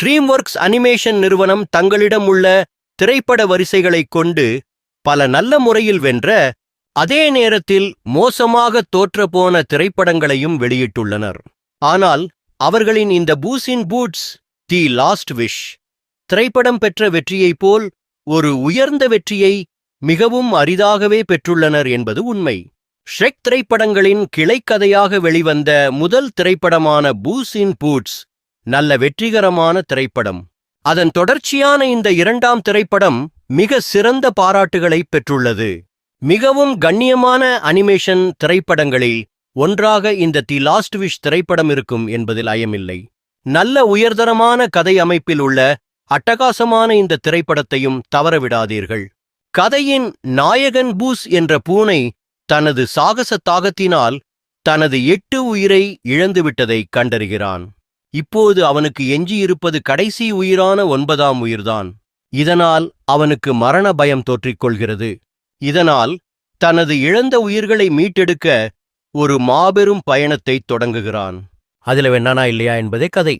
ட்ரீம்வொர்க்ஸ் animation நிறுவனம் தங்களிடம் உள்ள திரைப்பட வரிசைகளைக் கொண்டு பல நல்ல முறையில் வென்ற, அதே நேரத்தில் மோசமாக தோற்றப்போன திரைப்படங்களையும் வெளியிட்டுள்ளனர். ஆனால் அவர்களின் இந்த பூஸ் இன் பூட்ஸ் தி லாஸ்ட் விஷ் திரைப்படம் பெற்ற வெற்றியைப் போல் ஒரு உயர்ந்த வெற்றியை மிகவும் அரிதாகவே பெற்றுள்ளனர் என்பது உண்மை. ஷ்ரெக் திரைப்படங்களின் கிளைக்கதையாக வெளிவந்த முதல் திரைப்படமான பூஸ் இன் பூட்ஸ் நல்ல வெற்றிகரமான திரைப்படம். அதன் தொடர்ச்சியான இந்த இரண்டாம் திரைப்படம் மிக சிறந்த பாராட்டுகளை பெற்றுள்ளது. மிகவும் கண்ணியமான அனிமேஷன் திரைப்படங்களில் ஒன்றாக இந்த தி லாஸ்ட் விஷ் திரைப்படம் இருக்கும் என்பதில் ஐயமில்லை. நல்ல உயர்தரமான கதை அமைப்பில் உள்ள அட்டகாசமான இந்த திரைப்படத்தையும் தவறவிடாதீர்கள். கதையின் நாயகன் பூஸ் என்ற பூனை தனது சாகச தாகத்தினால் தனது 8 உயிரை இழந்துவிட்டதை கண்டறிகிறான். இப்போது அவனுக்கு எஞ்சியிருப்பது கடைசி உயிரான 9ஆம் உயிர்தான். இதனால் அவனுக்கு மரண பயம் தோற்றிக்கொள்கிறது. இதனால் தனது இழந்த உயிர்களை மீட்டெடுக்க ஒரு மாபெரும் பயணத்தை தொடங்குகிறான். அதுல வேணானா இல்லையா என்பதே கதை.